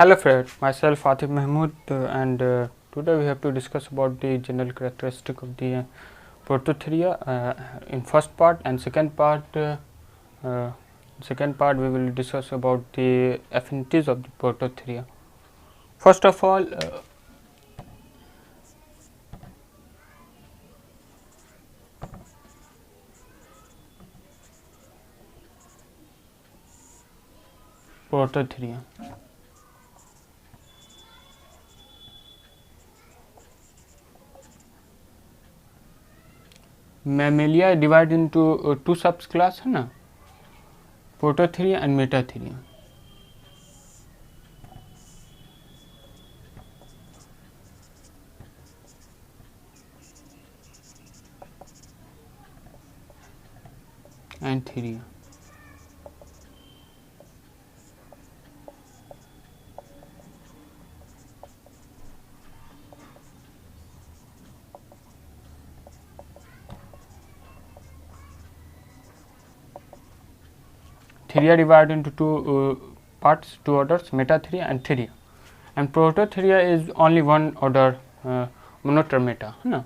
Hello friend, myself Atif Mahmood and today we have to discuss about the general characteristic of the Prototheria in first part, and second part we will discuss about the affinities of the Prototheria. First of all, Prototheria. Mammalia divided into two subclass है ना, Prototheria and Metatheria. And Theria. Theria divided into two parts, two orders, Metatheria and Theria. And Prototheria is only one order, Monotremata, है ना.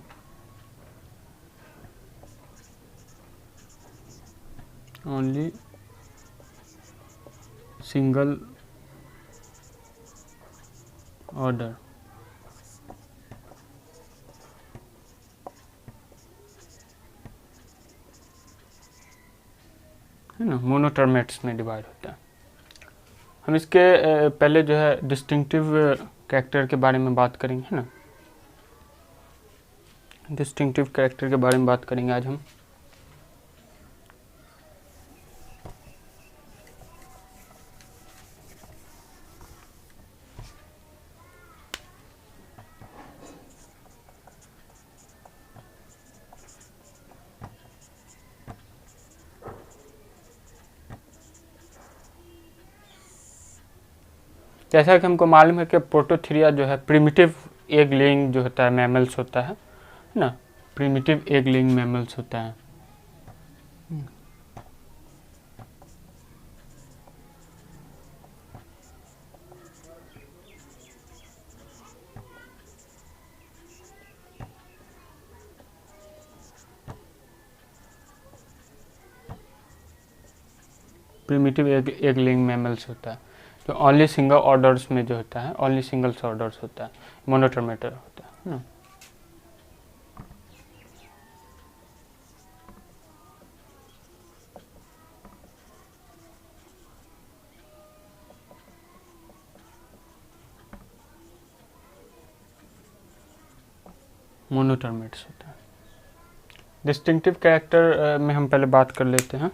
Only single order. है ना, मोनोटर्मेट्स में divide होता है. हम इसके पहले जो है डिस्टिंक्टिव कैरेक्टर के बारे में बात करेंगे, है ना. डिस्टिंक्टिव कैरेक्टर के बारे में बात करेंगे आज हम. जैसा कि हमको मालूम है कि प्रोटोथीरिया जो है प्रिमिटिव एग लेइंग जो होता है मैमल्स होता है ना. प्रिमिटिव एग लेइंग मैमल्स होता है. प्रिमिटिव एग लेइंग मैमल्स होता है तो ओनली सिंगल ऑर्डर्स में जो होता है, ओनली सिंगल्स ऑर्डर्स होता है, मोनोटर्मेटर होता है ना. मोनोटर्मेट्स होता है. डिस्टिंक्टिव कैरेक्टर में हम पहले बात कर लेते हैं.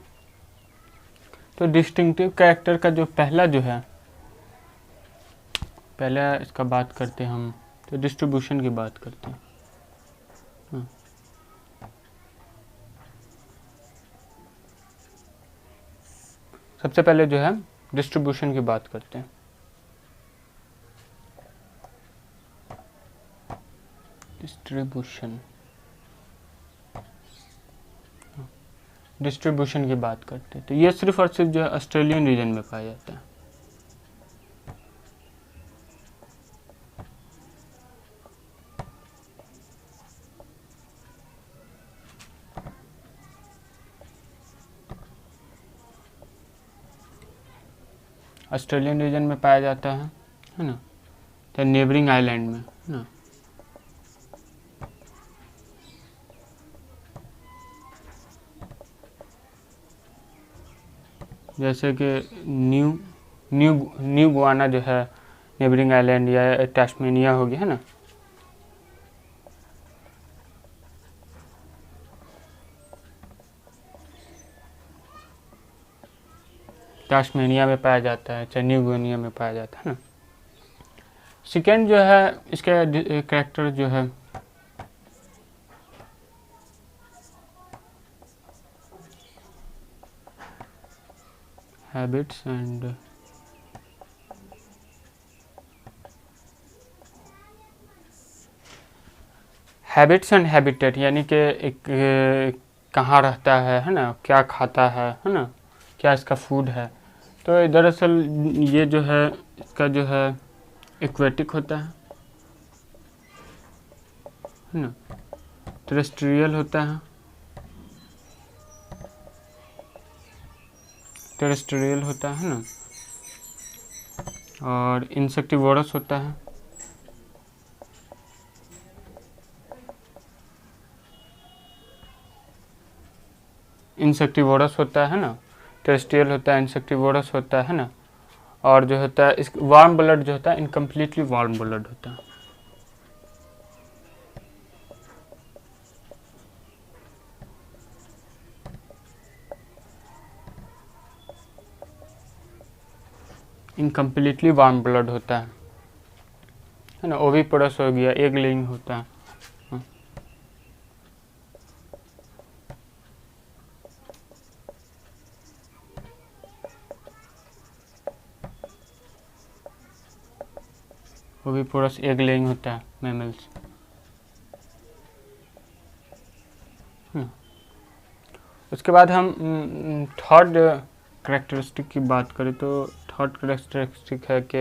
तो डिस्टिंक्टिव कैरेक्टर का जो पहला जो है, पहले इसका बात करते हैं हम, तो डिस्ट्रीब्यूशन की बात करते हैं. सबसे पहले जो है डिस्ट्रीब्यूशन की बात करते हैं. डिस्ट्रीब्यूशन की बात करते हैं तो ये सिर्फ और सिर्फ जो है ऑस्ट्रेलियन रीजन में पाया जाता है. ऑस्ट्रेलियन रीजन में पाया जाता है ना, तो नेबरिंग आइलैंड में, है ना. जैसे कि न्यू गुआना जो है नेबरिंग आइलैंड, या टास्मेनिया हो गया, है ना. टास्मेनिया में पाया जाता है, चाहे न्यू गुआनिया में पाया जाता है ना. सेकेंड जो है इसका कैरेक्टर जो है हैबिट्स एंड हैबिटेट, यानी कि एक कहाँ रहता है ना, क्या खाता है ना, क्या इसका फूड है. तो दरअसल ये जो है इसका जो है एक्वेटिक होता है ना, टेरेस्ट्रियल होता है, टेरेस्ट्रियल होता है ना, और इंसेक्टिवोरस होता है, इंसेक्टिवोरस होता है ना, टेरेस्ट्रियल होता है, इंसेक्टिवोरस होता है ना, और जो होता है इस वार्म ब्लड जो होता है इनकम्प्लीटली वार्म ब्लड होता है। इनकम्प्लीटली वार्म ब्लड होता है ना। ओविपोरस हो गया, एग लेइंग होता है। ओविपोरस एग लेइंग होता है मैमल्स। उसके बाद हम थर्ड करेक्टरिस्टिक की बात करें तो थर्ड करेक्टरिस्टिक है कि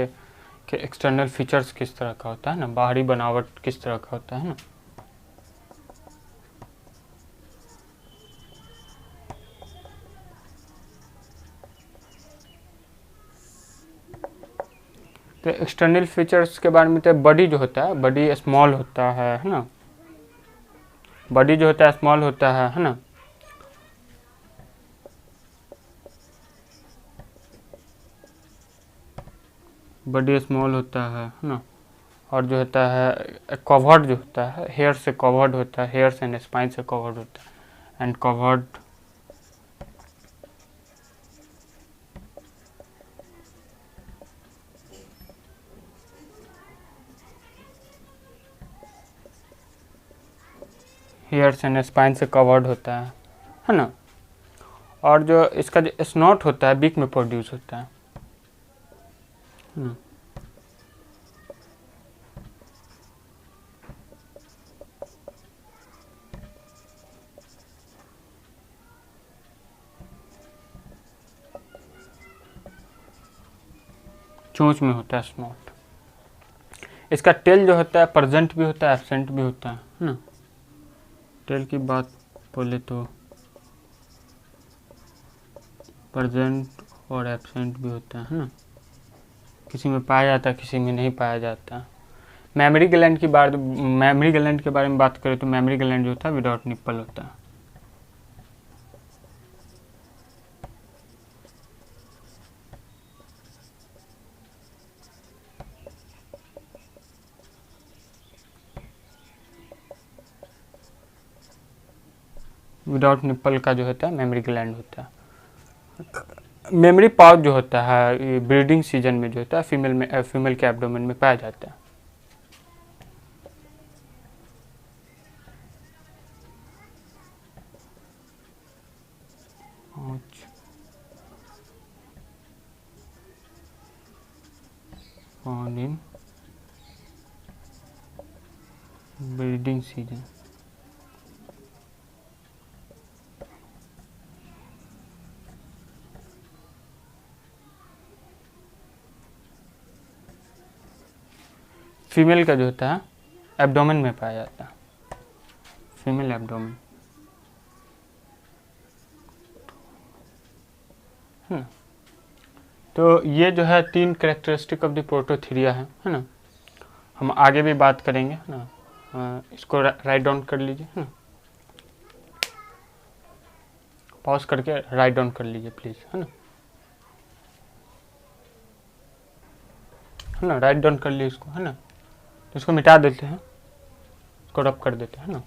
एक्सटर्नल फीचर्स किस तरह का होता है ना, बाहरी बनावट किस तरह का होता है ना। तो एक्सटर्नल फीचर्स के बारे में तो बॉडी जो होता है, बॉडी स्मॉल होता है ना, बॉडी जो होता है स्मॉल होता है ना। बॉडी स्मॉल होता है ना, और जो होता है कवर्ड जो होता है हेयर से कवर्ड होता है, हेयर्स एंड स्पाइन से कवर्ड होता है and covered hairs and spine से कवर्ड होता है ना। और जो इसका जो स्नॉट होता है बीक में प्रोड्यूस होता है ना। चोंच में होता है स्नॉट। इसका टेल जो होता है प्रेजेंट भी होता है, एब्सेंट भी होता है ना। टेल की बात बोले तो प्रेजेंट और एब्सेंट भी होता है ना, किसी में पाया जाता है किसी में नहीं पाया जाता। मेमोरी ग्लैंड की बात, मेमोरी ग्लैंड के बारे में बात करें तो मेमोरी ग्लैंड जो होता है विदाउट निप्पल होता है। विदाउट निप्पल का जो होता है मेमोरी ग्लैंड होता है। मेमोरी पाउच जो होता है ब्रीडिंग सीजन में जो होता है फीमेल के एब्डोमेन में पाया जाता है। found in breeding season। Female का जो होता है एब्डोमेन में पाया जाता है, फीमेल एब्डोमेन। तो ये जो है तीन कैरेक्टरिस्टिक ऑफ द प्रोटोथीरिया है ना। हम आगे भी बात करेंगे है ना। इसको राइट डाउन कर लीजिए है ना, पॉज करके राइट डाउन कर लीजिए प्लीज है ना, राइट डाउन कर लीजिए इसको है ना। तो इसको मिटा देते हैं, इसको रब कर देते हैं ना।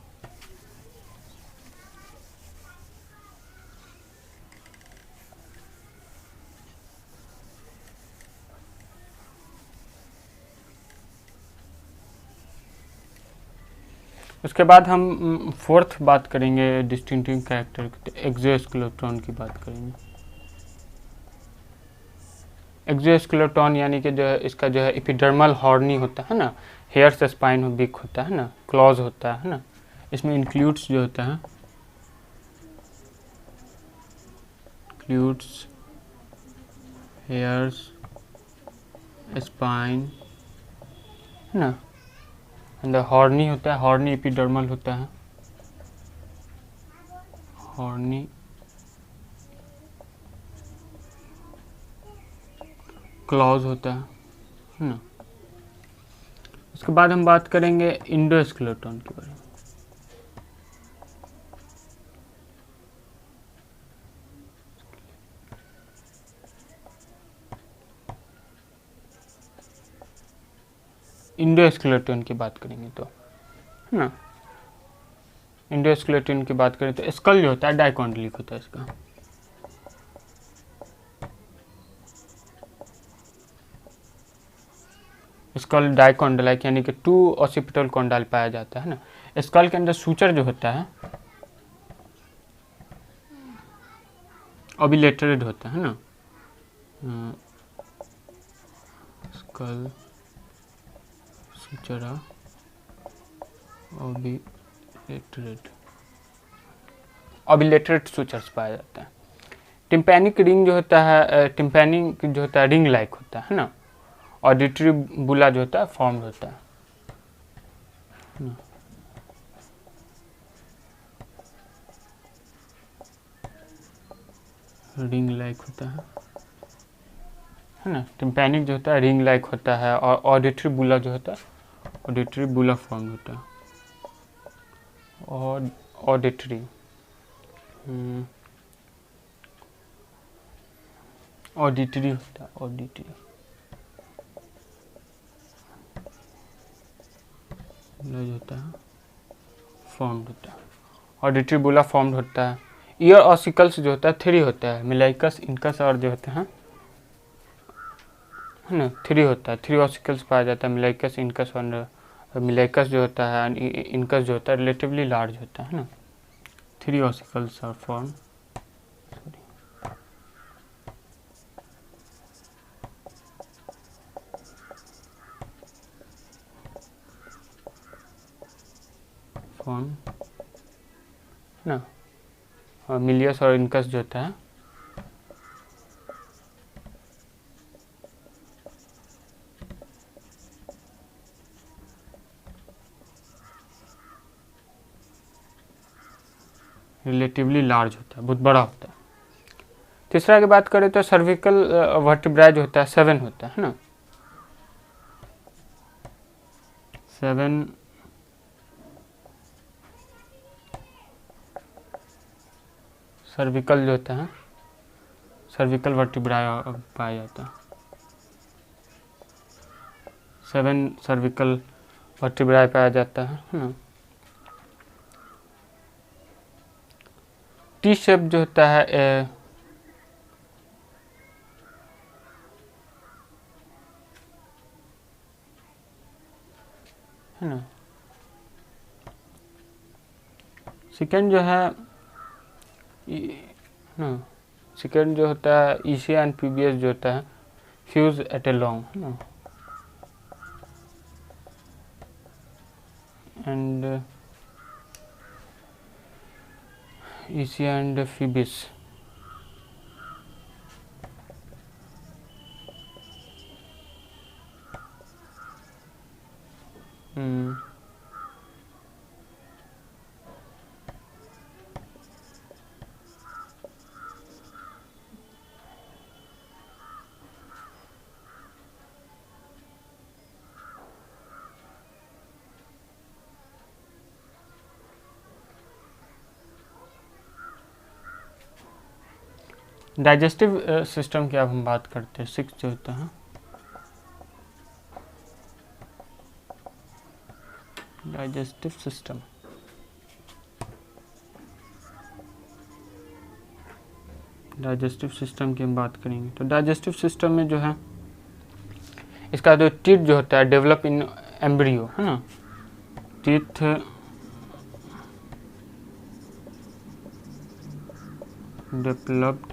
उसके बाद हम फोर्थ बात करेंगे डिस्टिंक्टिव कैरेक्टर, एक्सोस्केलेटन की बात करेंगे। एक्सोस्केलेटन यानी कि जो है इसका जो है एपिडर्मल हॉर्नी होता है ना, हेयर से स्पाइन बिक होता है ना, क्लॉज होता है ना। इसमें इंक्लूड्स जो होता है इंक्लूड्स हेयर्स, स्पाइन है ना। एंड हॉर्नी होता है, हॉर्नी एपिडर्मल होता है, हॉर्नी क्लॉज होता है ना। उसके बाद हम बात करेंगे इंडोस्केलेटन के बारे में। इंडोस्केलेटन की बात करेंगे तो, है ना, इंडोस्केलेटन की बात करें तो स्कल जो होता है डाइकॉन्ड्रिक होता है इसका। स्कल डाइकॉन्ड्राइक यानी कि 2 ऑसिपिटल कॉन्डाइल पाया जाता है ना। स्कल के अंदर सूचर जो होता है ओबिलेटरेड होता है ना, स्कल सूचरा ओबिलेटरेड सूचर्स पाया जाता है। टिम्पैनिक रिंग जो होता है, टिम्पैनिक जो होता है रिंग लाइक होता है ना। ऑडिटरी बुला जो होता है फॉर्म होता है ना। रिंग लाइक होता है ना। टिम्पैनिक जो होता है रिंग लाइक होता है, और ऑडिटरी बुला जो होता है ऑडिटरी बुला फॉर्म होता है। और ऑडिटरी ऑडिटरी होता है, ऑडिटरी जो होता है फॉर्म्ड होता है, ऑडिटरी बुला फॉर्म्ड होता है। ईयर ऑसिकल्स जो होता है 3 होता है, मिलाइकस, इनकस और जो होते हैं है ना 3 होता है। 3 ऑसिकल्स पाया जाता है, मिलाइकस, इनकस और मिलाइकस जो होता है, इनकस जो होता है रिलेटिवली लार्ज होता है ना। 3 ऑसिकल्स आर फॉर्म। फॉर्म ना, और मिलियस और इनकस जो होता है रिलेटिवली लार्ज होता है, बहुत बड़ा होता है। तीसरा की बात करें तो सर्विकल वर्टिब्रा जो होता है 7 होता है ना। 7 सर्विकल जो होता है, सर्विकल वर्टिब्रा पाया जाता है। 7 सर्विकल वर्टिब्रा पाया जाता है ना। टी शेप जो होता है है ना। सेकेंड जो है ना, सेकेंड जो होता है ईसिया एंड पीबीएस जो होता है फ्यूज एट ए लॉन्ग है ना। एंड ईसिया एंड फीबिस डाइजेस्टिव सिस्टम की अब हम बात करते हैं। 6 जो होता है डाइजेस्टिव सिस्टम। डाइजेस्टिव सिस्टम की हम बात करेंगे तो डाइजेस्टिव सिस्टम में जो है इसका जो टीथ जो होता है डेवलप इन एम्ब्रियो है ना। टीथ डेवलप्ड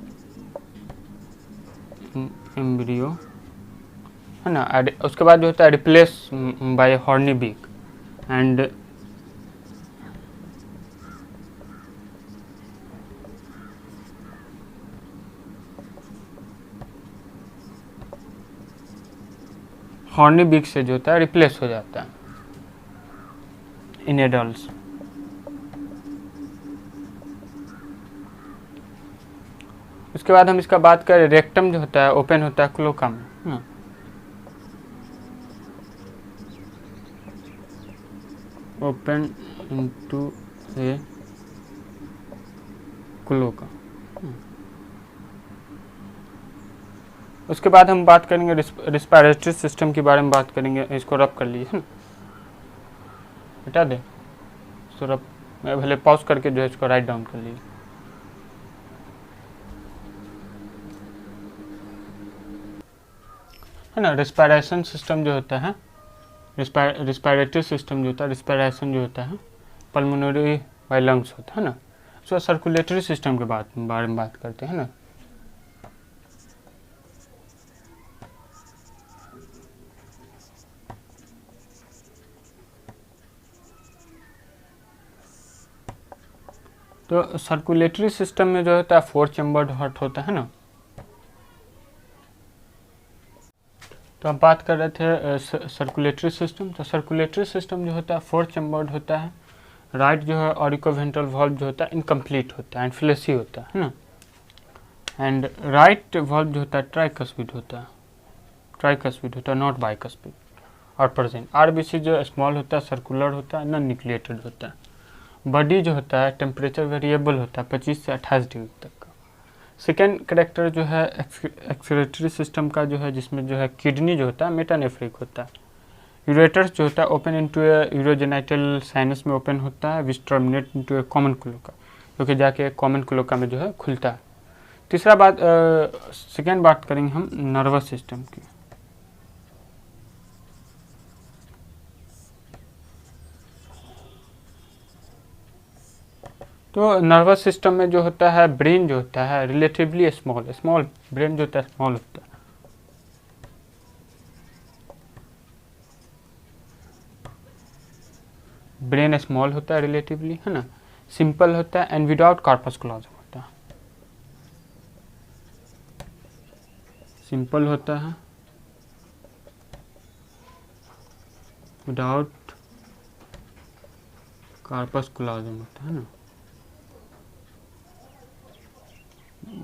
इन एम्ब्रियो है ना। उसके बाद जो होता है रिप्लेस बाय हॉर्नी बीक एंड हॉर्नी बीक से जो होता है रिप्लेस हो जाता है इन एडल्ट्स। उसके बाद हम इसका बात करें, रेक्टम जो होता है ओपन होता है क्लोका में, ओपन इनटू ए क्लोका। उसके बाद हम बात करेंगे रिस्पायरेटरी सिस्टम के बारे में बात करेंगे। इसको रब कर लीजिए, हटा दे इसको रब, मैं पहले पॉज करके जो है इसको राइट डाउन कर लीजिए। है ना, रिस्पायरेशन सिस्टम जो होता है, रिस्पायरेटरी सिस्टम जो होता है, रिस्पायरेशन जो होता है पल्मोनरी बाय लंग्स होता है ना। उसका सर्कुलेटरी सिस्टम के बारे में बात करते हैं ना। तो सर्कुलेटरी सिस्टम में जो होता है 4 चैम्बर्ड हार्ट होता है ना। तो हम बात कर रहे थे सर्कुलेटरी सिस्टम। तो सर्कुलेटरी सिस्टम जो होता है 4 चैम्बर्ड होता है। राइट जो है ऑरिकोवेंट्रल वाल्व जो होता है इनकम्प्लीट होता है एंड फ्लेसी होता है ना। एंड राइट वाल्व जो होता है ट्राइकस्पिड होता है, ट्राइकस्पिड होता है, नॉट बाइकस्पिड और प्रेजेंट। आरबीसी जो स्मॉल होता है, सर्कुलर होता है, नॉन न्यूक्लिएटेड होता है। बॉडी जो होता है टेम्परेचर वेरिएबल होता है 25 से 28 डिग्री तक का। सेकेंड करेक्टर जो है एक्सक्रीटरी सिस्टम का जो है, जिसमें जो है किडनी जो होता है मेटानेफ्रिक होता है। यूरेटर्स जो होता है ओपन इनटू ए यूरोजेनाइटल साइनस में ओपन होता है, विच टर्मिनेट इनटू ए कॉमन क्लोका, जो कि जाके कॉमन क्लोका में जो है खुलता है। तीसरा बात, सेकेंड बात करेंगे हम नर्वस सिस्टम की। तो नर्वस सिस्टम में जो होता है ब्रेन जो होता है रिलेटिवली स्मॉल ब्रेन जो होता है स्मॉल होता है। ब्रेन स्मॉल होता है रिलेटिवली, है ना, सिंपल होता है एंड विदाउट कार्पस क्लोजम होता है। सिंपल होता है विदाउट कार्पस क्लोजम होता है ना,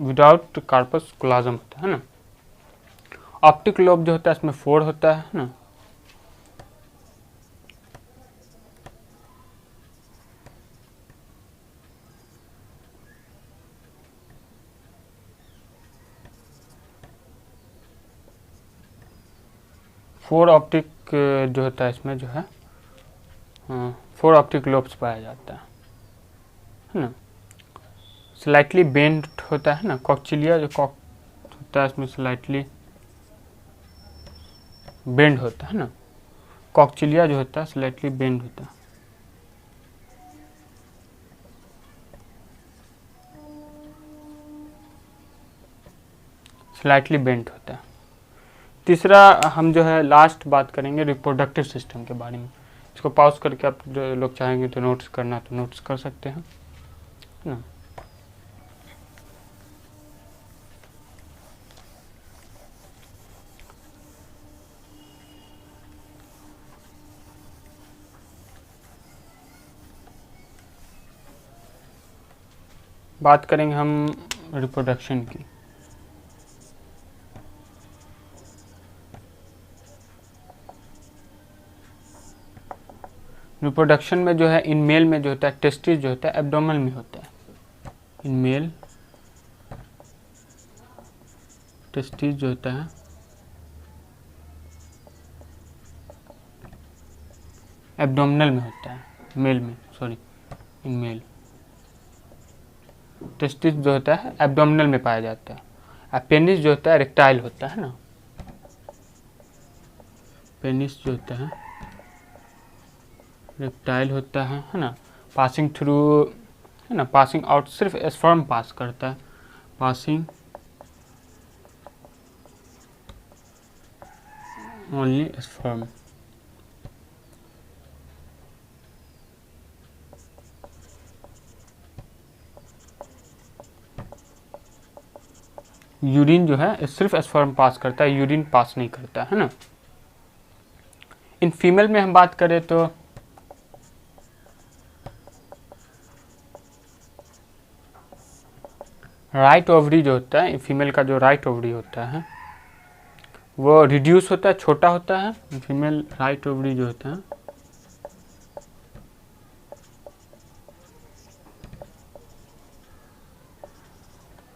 विदाउट कार्पस क्लोजम होता है ना। ऑप्टिक लोब जो होता है इसमें 4 होता है ना। फोर ऑप्टिक जो होता है इसमें जो है 4 ऑप्टिक लोब्स पाया जाता है ना। स्लाइटली बेंड होता है ना, कॉक्सिलिया जो कॉक होता है इसमें स्लाइटली बेंड होता है ना। कॉक्सिलिया जो होता है स्लाइटली बेंड होता है। स्लाइटली बेंड होता है। तीसरा हम जो है लास्ट बात करेंगे रिप्रोडक्टिव सिस्टम के बारे में। इसको पॉज करके आप जो लोग चाहेंगे तो नोट्स करना तो नोट्स कर सकते हैं, है ना। बात करेंगे हम रिप्रोडक्शन की। रिप्रोडक्शन में जो है इन मेल में जो होता है टेस्टिस जो होता है एब्डोमेन में होता है। इन मेल टेस्टिस जो होता है एब्डोमिनल में होता है, मेल में, सॉरी, इन मेल टेस्टिस जो होता है एब्डोमिनल में पाया जाता है। पेनिस जो होता है रेक्टाइल होता है ना। पेनिस जो होता है रेक्टाइल होता है ना। पासिंग थ्रू, है ना, पासिंग आउट सिर्फ स्पर्म पास करता है, पासिंग ओनली स्पर्म। यूरिन जो है सिर्फ स्पर्म पास करता है, यूरिन पास नहीं करता है ना। इन फीमेल में हम बात करें तो राइट ओवरी जो होता है, फीमेल का जो राइट ओवरी होता है वो रिड्यूस होता है, छोटा होता है। फीमेल राइट ओवरी जो होता है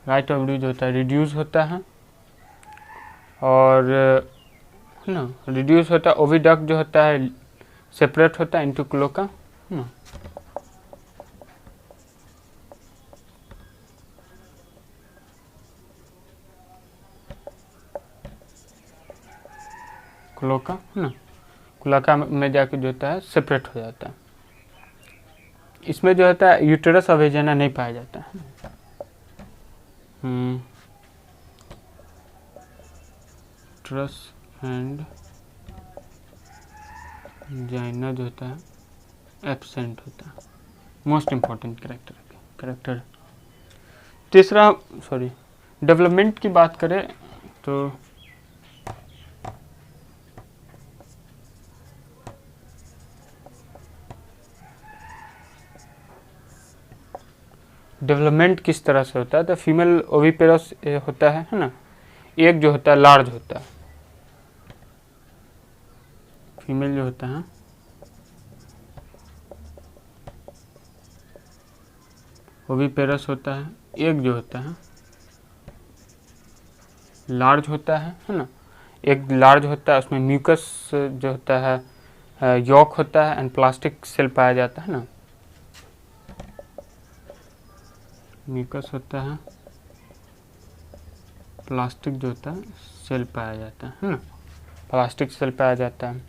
राइट ओवरी जो होता है रिड्यूस होता है, और है ना, रिड्यूस होता है। ओविडक्ट जो होता है सेपरेट होता है इनटू क्लोका, है ना। क्लोका, है ना, क्लोका में जाके जो होता है सेपरेट हो जाता है। इसमें जो होता है यूटेरस अवेजना नहीं पाया जाता है। यूटेरस एंड जाइना जो होता है एब्सेंट होता है। Most important character. तीसरा डेवलपमेंट की बात करें तो डेवलपमेंट किस तरह से होता है, तो फीमेल ओविपेरस होता है ना, एक जो होता है लार्ज होता है। फीमेल जो होता है ओविपेरस होता है, एक जो होता है लार्ज होता है ना, एक लार्ज होता है, उसमें म्यूकस जो होता है यॉक होता है एंड प्लास्टिक सेल पाया जाता है ना। म्यूकस होता है, प्लास्टिक जो होता है सेल पाया जाता है ना, प्लास्टिक सेल पाया जाता है।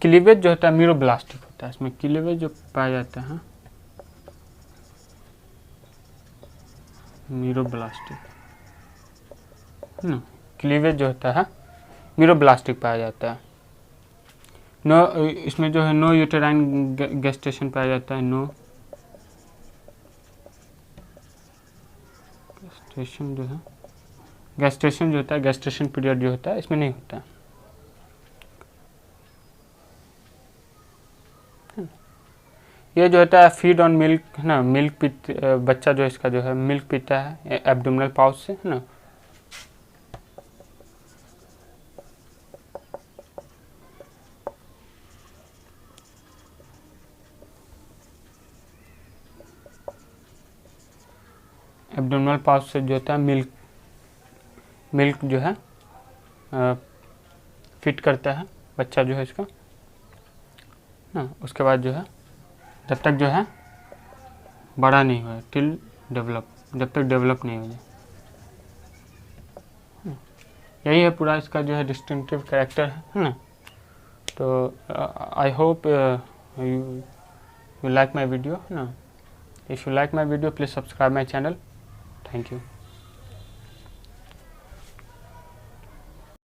क्लीवेज जो होता है मीरोब्लास्टिक होता है, इसमें क्लीवेज जो पाया जाता है मीरोब्लास्टिक, है ना। क्लीवेज जो होता है मीरोब्लास्टिक पाया जाता है। नो, इसमें जो है नो यूटेराइन गेस्टेशन पाया जाता है, नो गेस्टेशन जो है, गेस्टेशन जो होता है, गेस्टेशन पीरियड जो होता है इसमें नहीं होता। ये जो होता है फीड ऑन मिल्क, है ना, मिल्क बच्चा जो इसका जो है मिल्क पीता है एब्डोमिनल पाउच से, है ना। एब्डोमिनल पाउच से जो होता है मिल्क जो है फिट करता है बच्चा जो है इसका ना। उसके बाद जो है जब तक जो है बड़ा नहीं हुआ, टिल डेवलप, जब तक डेवलप नहीं हो जाए। यही है पूरा इसका जो है डिस्टिंक्टिव कैरेक्टर है ना। तो I hope you like my video, है ना। If you like my video please subscribe my channel. Thank you.